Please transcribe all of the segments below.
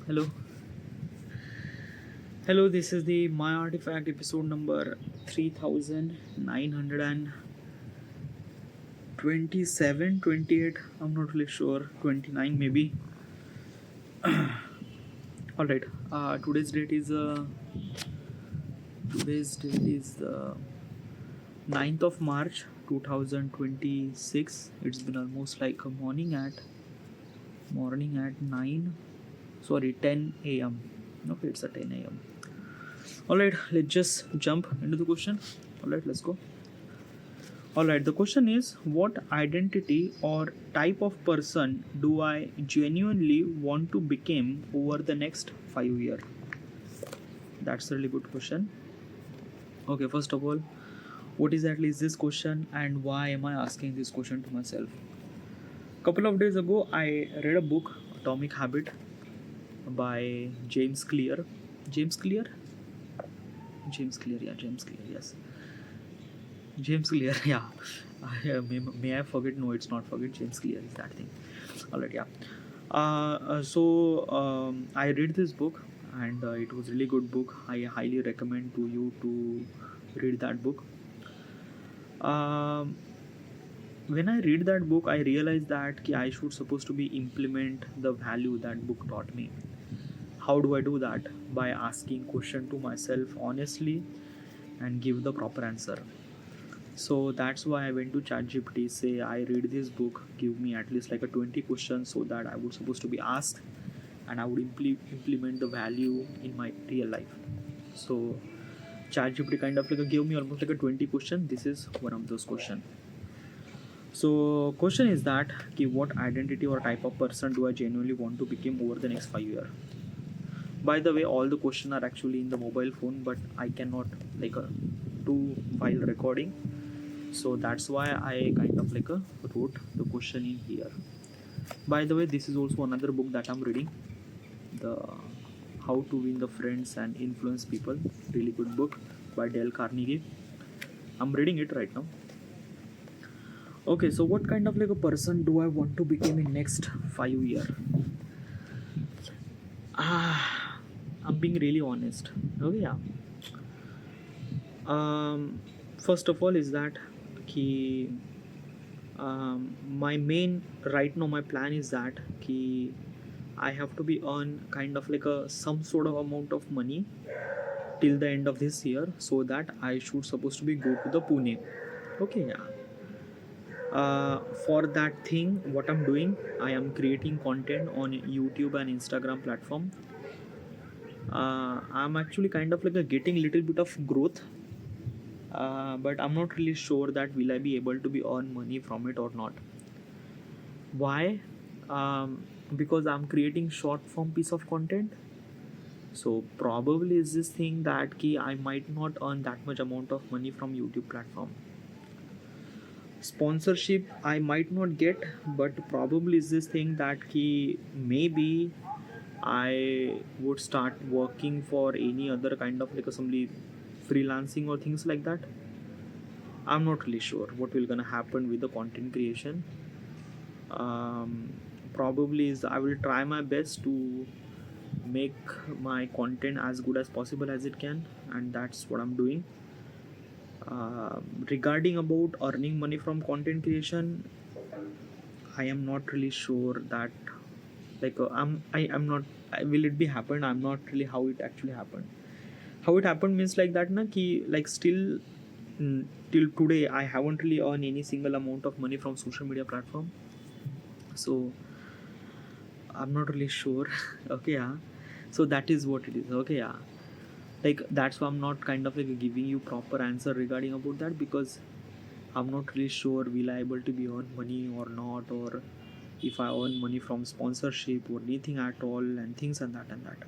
Hello. Hello, this is the My Artifact episode number 3927, 28. I'm not really sure, 29 maybe. Alright, today's date is 9th of March 2026. It's been almost like a morning at 9, sorry, 10 a.m. Okay, it's a 10 a.m. Alright, let's just jump into the question. Alright, let's go. Alright, the question is, what identity or type of person do I genuinely want to become over the next 5 years? That's a really good question. Okay, first of all, what exactly is this question and why am I asking this question to myself? Couple of days ago, I read a book, Atomic Habit, by James Clear. James Clear? James Clear, yeah, James Clear, yes. James Clear, yeah. May I forget? No, it's not forget. James Clear is that thing. Alright, yeah. I read this book and it was really good book. I highly recommend to you to read that book. When I read that book, I realized that I should supposed to be implement the value that book taught me. How do I do that? By asking question to myself honestly and give the proper answer. So that's why I went to ChatGPT, say I read this book, give me at least like a 20 questions so that I would supposed to be asked and I would implement the value in my real life. So ChatGPT kind of like gave me almost like a 20 question. This is one of those questions. So question is that what identity or type of person do I genuinely want to become over the next 5 years? By the way, all the questions are actually in the mobile phone, but I cannot do while recording. So that's why I kind of wrote the question in here. By the way, this is also another book that I'm reading, the How to Win the Friends and Influence People, really good book by Dale Carnegie. I'm reading it right now. Okay, so what kind of like a person do I want to become in next 5 years? I'm being really honest. Okay, yeah. First of all is that ki, my main right now my plan is that ki, I have to be earn kind of like a some sort of amount of money till the end of this year, so that I should supposed to be go to the Pune. Okay, yeah. For that thing, what I'm doing, I am creating content on YouTube and Instagram platform. I'm actually kind of like getting little bit of growth, but I'm not really sure that will I be able to be earn money from it or not. Why? Because I'm creating short form piece of content, so probably is this thing that key I might not earn that much amount of money from YouTube platform. Sponsorship I might not get, but probably is this thing that key maybe I would start working for any other kind of like assembly freelancing or things like that. I'm not really sure what will gonna happen with the content creation. Probably is I will try my best to make my content as good as possible as it can, and that's what I'm doing. Regarding about earning money from content creation, I am not really sure that I'm not will it be happen. I'm not really how it actually happened. How it happened means like that na ki like still till today I haven't really earned any single amount of money from social media platform. So I'm not really sure. Okay, yeah. So that is what it is. Okay, yeah. Like that's why I'm not kind of like giving you proper answer regarding about that, because I'm not really sure will I able to be earn money or not, or if I earn money from sponsorship or anything at all, and things and that and that.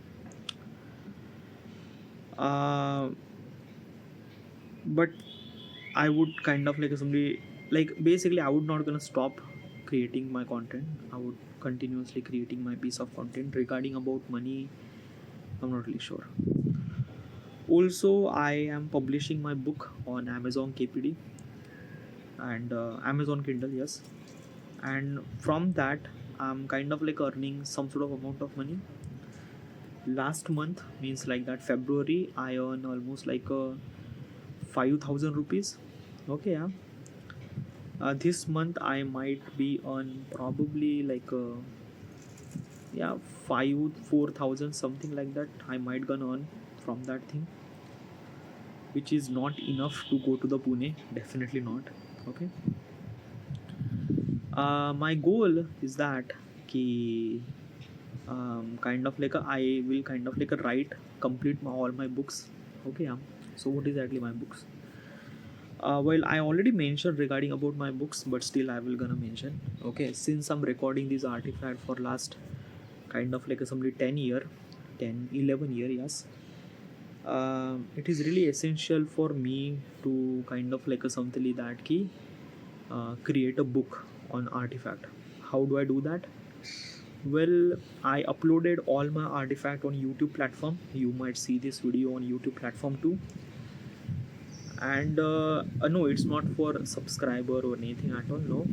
But I would kind of like somebody like basically I would not gonna stop creating my content. I would continuously creating my piece of content regarding about money. I'm not really sure. Also, I am publishing my book on Amazon KPD and Amazon Kindle, yes. And from that, I'm kind of like earning some sort of amount of money. last month, means like that February, I earn almost like 5,000 rupees. Okay, yeah. This month I might be on probably like yeah, 4,000 something like that. I might gonna earn from that thing, which is not enough to go to the Pune. Definitely not. Okay. My goal is that ki kind of like I will kind of like write complete all my books. Okay, yeah. So what is exactly my books? Well, I already mentioned regarding about my books, but still I will gonna mention. Okay, since I'm recording this artifact for last kind of like somebody 10 year, 10 11 year, yes. It is really essential for me to kind of like a something that key create a book on artifact. How do I do that? Well, I uploaded all my artifact on YouTube platform. You might see this video on YouTube platform too. And no, it's not for subscriber or anything at all. No,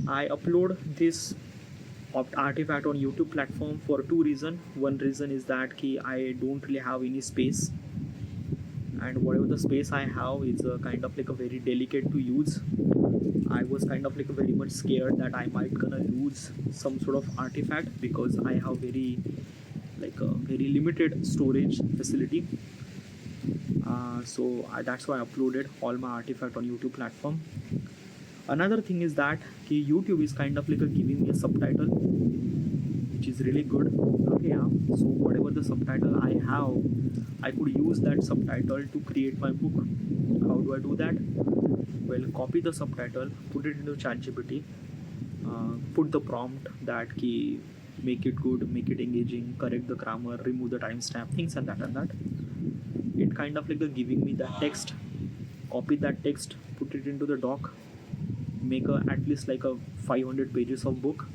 I upload this artifact on YouTube platform for two reasons. One reason is that I don't really have any space, and whatever the space I have is kind of like a very delicate to use. I was kind of like very much scared that I might gonna lose some sort of artifact because I have very like a very limited storage facility. That's why I uploaded all my artifact on YouTube platform. Another thing is that YouTube is kind of like giving me a subtitle, which is really good. Okay, yeah. So whatever the subtitle I have, I could use that subtitle to create my book. How do I do that? Well, copy the subtitle, put it into ChatGPT, put the prompt that key, make it good, make it engaging, correct the grammar, remove the timestamp, things and that and that. It kind of like giving me that text. Copy that text, put it into the doc, make at least like a 500 pages of book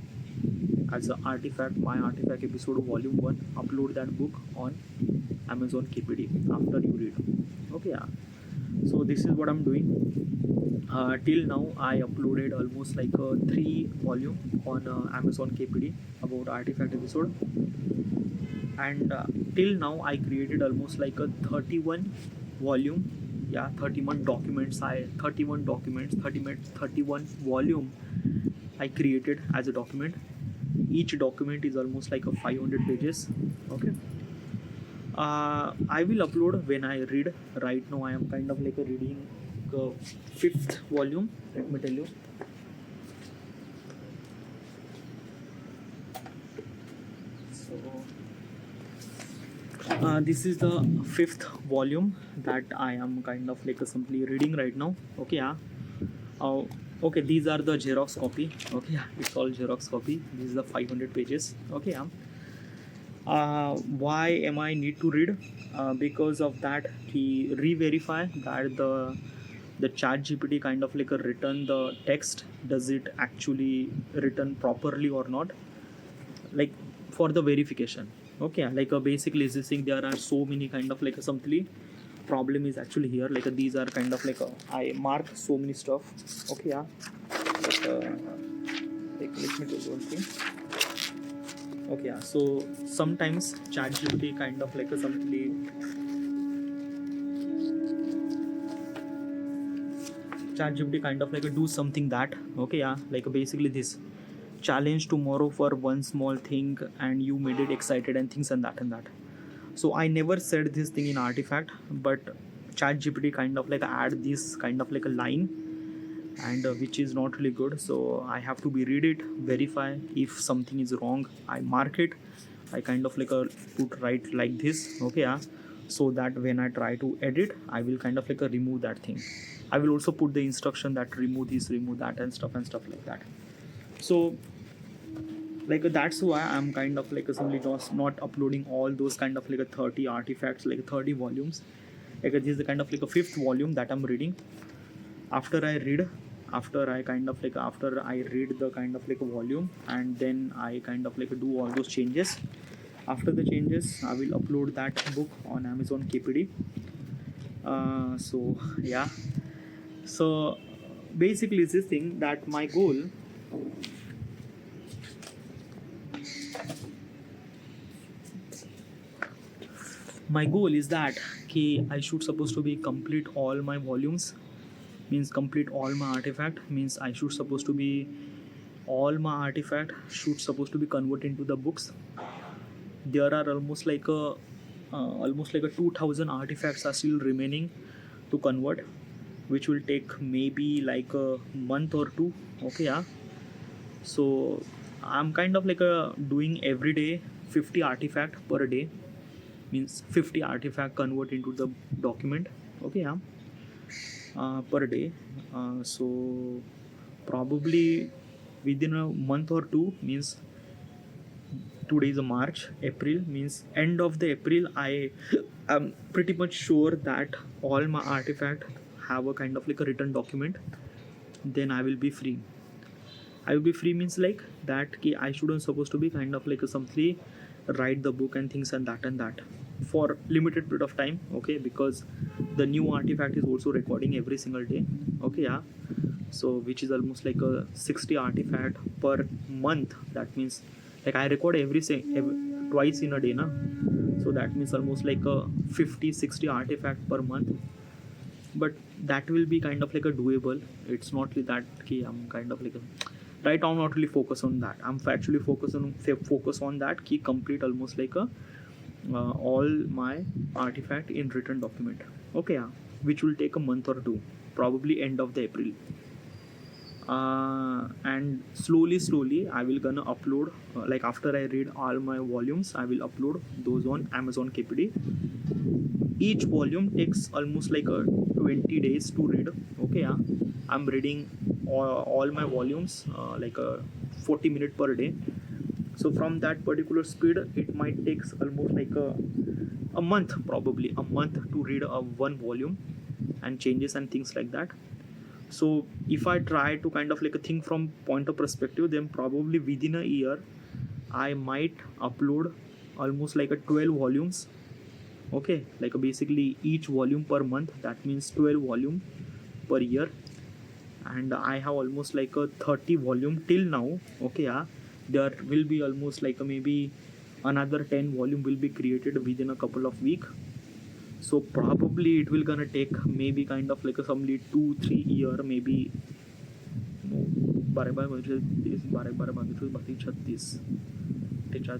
as an artifact, my artifact episode volume 1. Upload that book on Amazon KPD after you read. Okay, yeah. So this is what I'm doing. Till now I uploaded almost like a 3 volume on Amazon KPD about artifact episode, and till now I created almost like a 31 volume, yeah, 31 documents, 31 volume I created as a document. Each document is almost like a 500 pages. Okay. I will upload when I read. Right now I am kind of like a reading the 5th volume. Let me tell you. So this is the 5th volume that I am kind of like simply reading right now. Okay, yeah. Okay, these are the Xerox copy. Okay, yeah, it's all Xerox copy. This is the 500 pages. Okay, yeah. Why am I need to read? Because of that he re-verify that the chat GPT kind of like a written the text, does it actually written properly or not, like for the verification. Okay, like basically is this thing, there are so many kind of like something problem is actually here, like these are kind of like I mark so many stuff. Okay, yeah. But, like, let me tell you one thing. Okay, yeah. So sometimes ChatGPT kind of like something. ChatGPT kind of like do something that. Okay, yeah. Like basically this challenge tomorrow for one small thing, and you made it excited and things and that and that. So I never said this thing in artifact, but ChatGPT kind of like add this kind of like a line, and which is not really good. So I have to be read it, verify if something is wrong, I mark it, I kind of like put right like this. Okay, yeah. So that when I try to edit, I will kind of like remove that thing. I will also put the instruction that remove this, remove that, and stuff like that. So like that's why I'm kind of like simply just not uploading all those kind of like 30 artifacts, like 30 volumes. Like this is the kind of like a 5th volume that I'm reading. After I read, after I kind of like after I read the kind of like a volume, and then I kind of like do all those changes. After the changes, I will upload that book on Amazon KPD. So yeah. So basically it's this thing that my goal. my goal is that ki I should supposed to be complete all my volumes, means complete all my artifact, means I should supposed to be all my artifact should supposed to be converted into the books. There are almost like a 2000 artifacts are still remaining to convert, which will take maybe like a month or two. Okay, yeah. So I'm kind of like doing every day 50 artifact per day, means 50 artifact convert into the document. Okay, yeah. Per day. So probably within a month or two, means today is a March, April, means end of the April, I am pretty much sure that all my artifact have a kind of like a written document. Then I will be free. I will be free means like that ki I shouldn't supposed to be kind of like a simply write the book and things and that for limited period of time. Okay, because the new artifact is also recording every single day. Okay, yeah. So which is almost like a 60 artifact per month. That means like I record twice in a day na. So that means almost like a 50-60 artifact per month. But that will be kind of like a doable. It's not like that ki I'm kind of like a, right now I'm not really focused on that. I'm actually focus on that ki complete almost like a all my artifact in written document. Okay, yeah. Which will take a month or two, probably end of the April. And slowly I will gonna upload, like after I read all my volumes I will upload those on Amazon KPD. Each volume takes almost like a 20 days to read. Okay, yeah. I'm reading all my volumes like a 40 minutes per day. So from that particular speed it might take almost like a month, probably a month to read one volume and changes and things like that. So if I try to kind of like a think from point of perspective, then probably within a year I might upload almost like a 12 volumes. Okay, like basically each volume per month, that means 12 volume per year. And I have almost like a 30 volume till now. Okay, yeah. There will be almost like a maybe another 10 volume will be created within a couple of weeks. So probably it will gonna take maybe kind of like a somely 2-3 year, maybe no, 12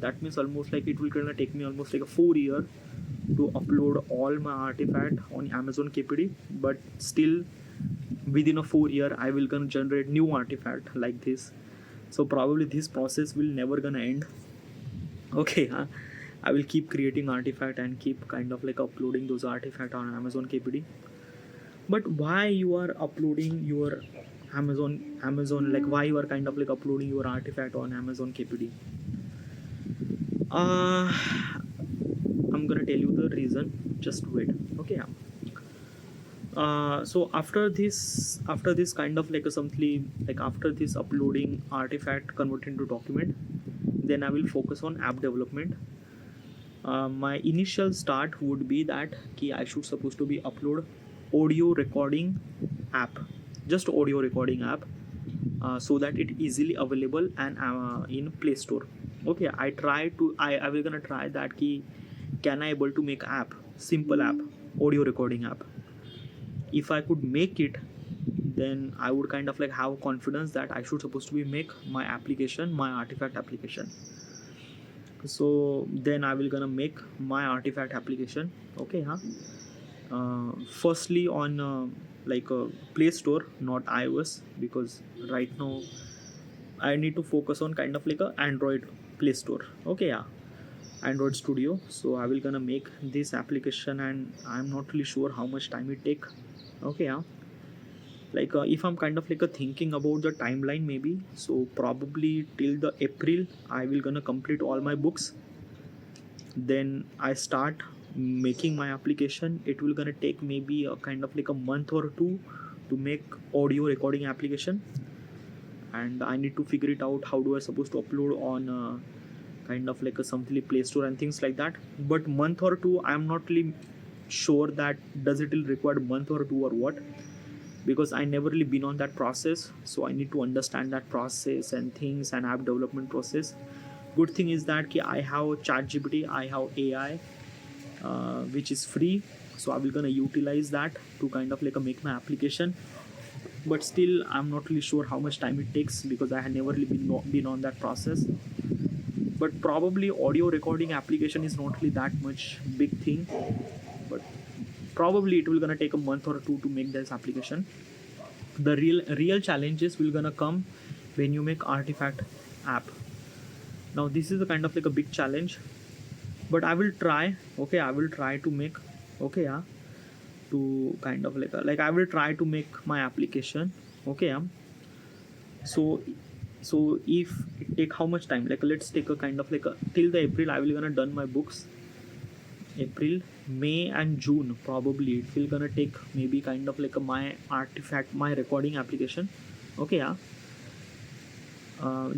that means almost like it will gonna take me almost like a 4 year to upload all my artifact on Amazon KPD. But still within a 4 year I will gonna generate new artifact like this. So probably this process will never gonna end. Okay, huh? I will keep creating artifact and keep kind of like uploading those artifact on Amazon KPD. But why you are uploading your Amazon like why you are kind of like uploading your artifact on Amazon KPD? I'm gonna tell you the reason. Just wait. Okay, yeah. So after this kind of like a something like after this uploading artifact converted into document, then I will focus on app development. My initial start would be that I should supposed to be upload audio recording app, just audio recording app, so that it easily available and in Play Store. Okay, I will gonna try that can I able to make app, simple app, audio recording app. If I could make it, then I would kind of like have confidence that I should supposed to be make my application, my artifact application. So then I will gonna make my artifact application. Okay, huh? Firstly on like a Play Store, not iOS, because right now I need to focus on kind of like a Android Play Store. Okay, yeah, Android Studio. So I will gonna make this application and I'm not really sure how much time it take. Okay, yeah. Like if I'm kind of like a thinking about the timeline maybe, so probably till the April I will gonna complete all my books. Then I start making my application. It will gonna take maybe a kind of like a month or two to make audio recording application, and I need to figure it out how do I supposed to upload on kind of like a something Play Store and things like that. But month or two I'm not really sure that does it will require month or two or what, because I never really been on that process. So I need to understand that process and things and app development process. Good thing is that I have ChatGPT, I have AI, which is free. So I will gonna utilize that to kind of like make my application. But still I'm not really sure how much time it takes because I had never really been on that process. But probably audio recording application is not really that much big thing, but probably it will gonna take a month or two to make this application. The real challenges will gonna come when you make artifact app. Now this is a kind of like a big challenge, but I will try. Okay, I will try to make, okay, yeah, to kind of like I will try to make my application. Okay, yeah. So if it take how much time, like let's take a kind of like a till the April I will gonna done my books. April, May and June, probably it will gonna take maybe kind of like a my artifact, my recording application. Okay, yeah.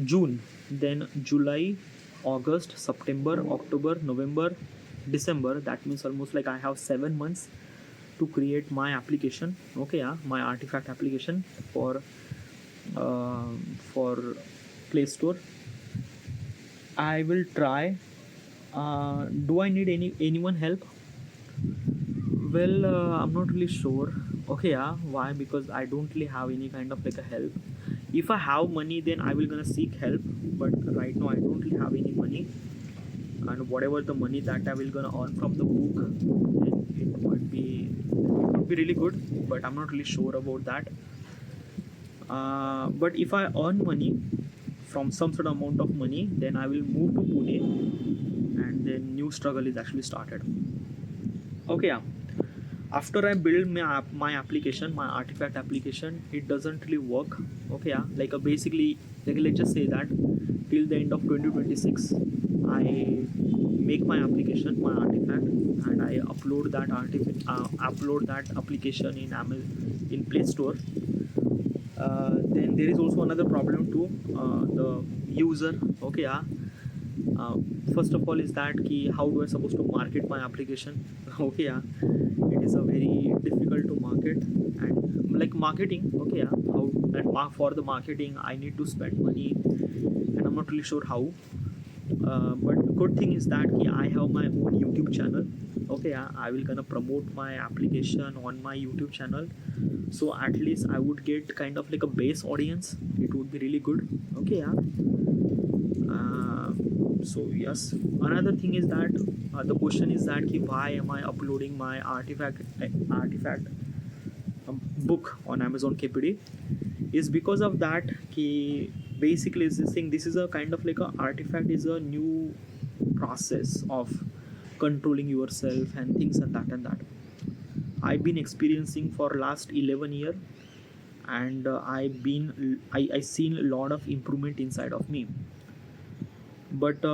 June, then July, August, September, October, November, December. That means almost like I have 7 months to create my application. Okay, yeah, my artifact application for Play Store. I will try. Do I need anyone help? Well, I'm not really sure. Okay, yeah. Why? Because I don't really have any kind of like a help. If I have money, then I will gonna seek help. But right now, I don't really have any money. And whatever the money that I will gonna earn from the book, then it would be really good. But I'm not really sure about that. But if I earn money from some sort of amount of money, then I will move to Pune, and then new struggle is actually started. Okay, yeah. After I build my application, my artifact application, it doesn't really work. Okay, yeah. Basically, like let's just say that till the end of 2026, I make my application, my artifact, and I upload that application in Play Store. Then there is also another problem too. The user. Okay, yeah. First of all is that how do I supposed to market my application? Okay, yeah, it is a very difficult to market, and like marketing. Okay, yeah, how and for the marketing I need to spend money, and I'm not really sure how. But good thing is that I have my own YouTube channel. Okay, yeah, I will gonna promote my application on my YouTube channel, so at least I would get kind of like a base audience. It would be really good. Okay, yeah. So yes, another thing is that the question is that why am I uploading my artifact book on Amazon KPD? Is because of that basically is this thing. This is a kind of like a artifact is a new process of controlling yourself and things and that. I've been experiencing for last 11 year, and I seen a lot of improvement inside of me. But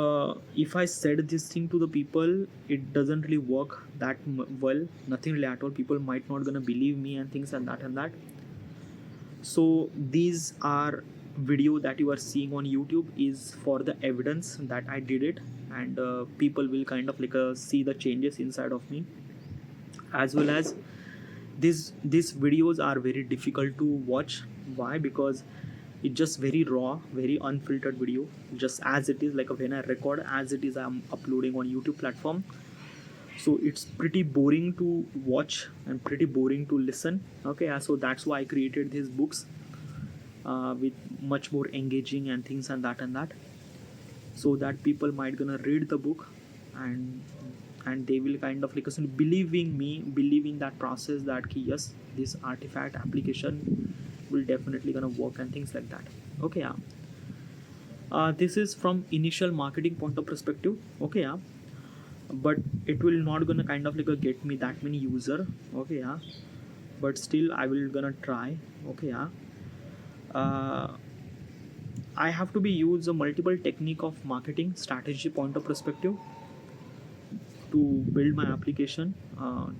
if I said this thing to the people, it doesn't really work that well. Nothing really at all. People might not gonna believe me and things and that. So these are video that you are seeing on YouTube is for the evidence that I did it, and people will kind of like see the changes inside of me, as well as these videos are very difficult to watch. Why? Because it's just very raw, very unfiltered video, just as it is. Like when I record as it is, I'm uploading on YouTube platform. So it's pretty boring to watch and pretty boring to listen. Okay, so that's why I created these books with much more engaging and things and that, so that people might gonna read the book, and they will kind of like believing that process that yes, this artifact application will definitely gonna work and things like that. Okay, yeah. This is from initial marketing point of perspective. Okay, yeah. But it will not gonna kind of like get me that many user. Okay, yeah. But still I will gonna try. Okay, yeah. I have to be use a multiple technique of marketing strategy point of perspective to build my application,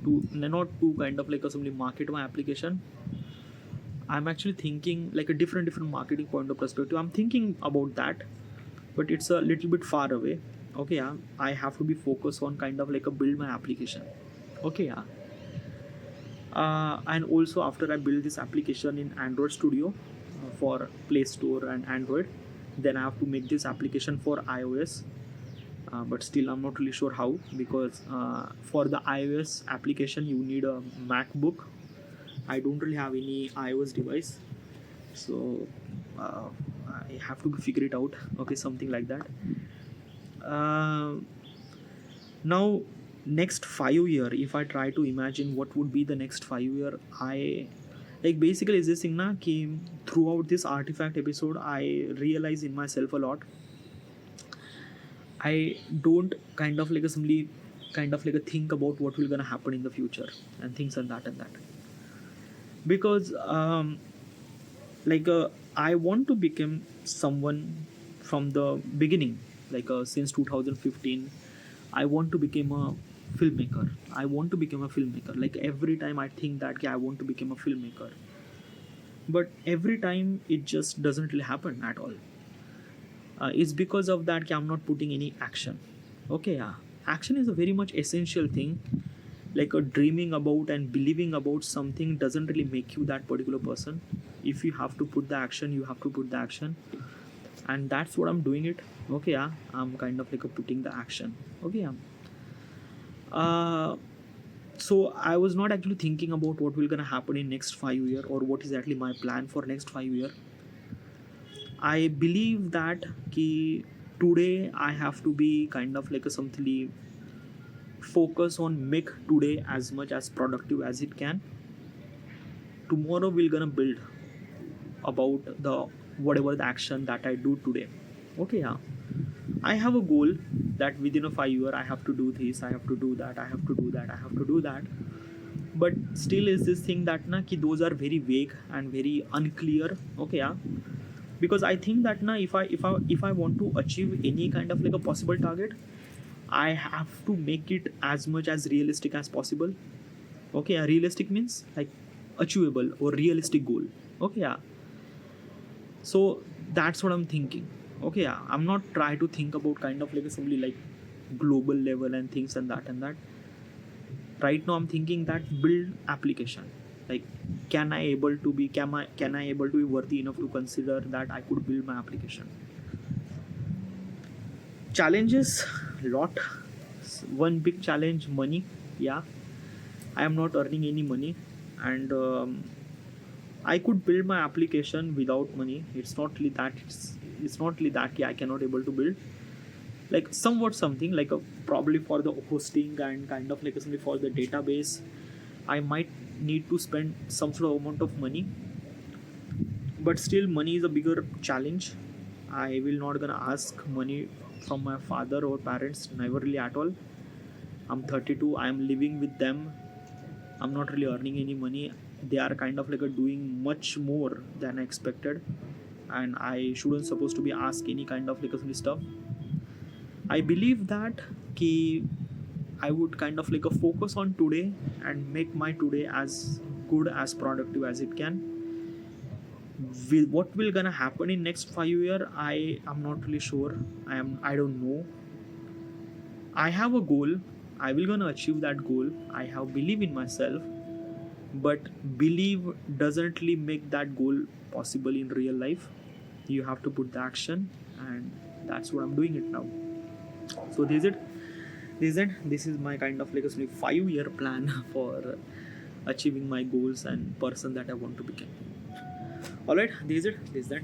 to not to kind of like simply market my application. I'm actually thinking like a different marketing point of perspective. I'm thinking about that, but it's a little bit far away. Okay, yeah. I have to be focused on kind of like a build my application. Okay, yeah. And also after I build this application in Android Studio for Play Store and Android, then I have to make this application for iOS. but still I'm not really sure how, because for the iOS application you need a MacBook. I don't really have any iOS device, so uh, I have to figure it out. Okay, something like that. uh, Now, next 5 year, if I try to imagine what would be the next 5 year, I like basically is this thing na ki throughout this artifact episode I realize in myself a lot. I don't kind of like a simply kind of like a think about what will gonna happen in the future and things and that, because like I want to become someone from the beginning, like since 2015 I want to become a filmmaker. I want to become a filmmaker. Like every time I think that okay, I want to become a filmmaker, but every time it just doesn't really happen at all. It's because of that okay, I'm not putting any action. Okay, yeah, action is a very much essential thing. Like a dreaming about and believing about something doesn't really make you that particular person. If you have to put the action, you have to put the action, and that's what I'm doing it. Okay, yeah, I'm kind of like a putting the action. Okay, yeah. uh, so I was not actually thinking about what will gonna happen in next 5 year or what is actually my plan for next 5 year. I believe that ki today I have to be kind of like a something focus on make today as much as productive as it can. Tomorrow we're gonna build about the whatever the action that I do today. Okay, yeah, I have a goal that within a 5 year I have to do this, I have to do that, I have to do that, I have to do that. But still is this thing that na ki those are very vague and very unclear. Okay, yeah, because I think that na if I want to achieve any kind of like a possible target, I have to make it as much as realistic as possible. Okay, yeah, realistic means like achievable or realistic goal. Okay, yeah, so that's what I'm thinking. Okay, yeah, I'm not trying to think about kind of like simply like global level and things and that. Right now I'm thinking that build application, like can I able to be worthy enough to consider that I could build my application. Challenges, lot. One big challenge, money. Yeah, I am not earning any money, and I could build my application without money. It's not really that I cannot able to build like somewhat something like a probably for the hosting and kind of like something for the database. I might need to spend some sort of amount of money, but still money is a bigger challenge. I will not gonna ask money from my father or parents, never really at all. I'm 32. I'm living with them. I'm not really earning any money. They are kind of like a doing much more than I expected, and I shouldn't supposed to be asked any kind of like a stuff. I believe that ki I would kind of like a focus on today and make my today as good as productive as it can. What will gonna happen in next 5 year? I am not really sure. I don't know. I have a goal. I will gonna achieve that goal. I have believe in myself, but believe doesn't really make that goal possible in real life. You have to put the action, and that's what I'm doing it now. So this is my kind of like a 5 year plan for achieving my goals and person that I want to become. All right, this is that.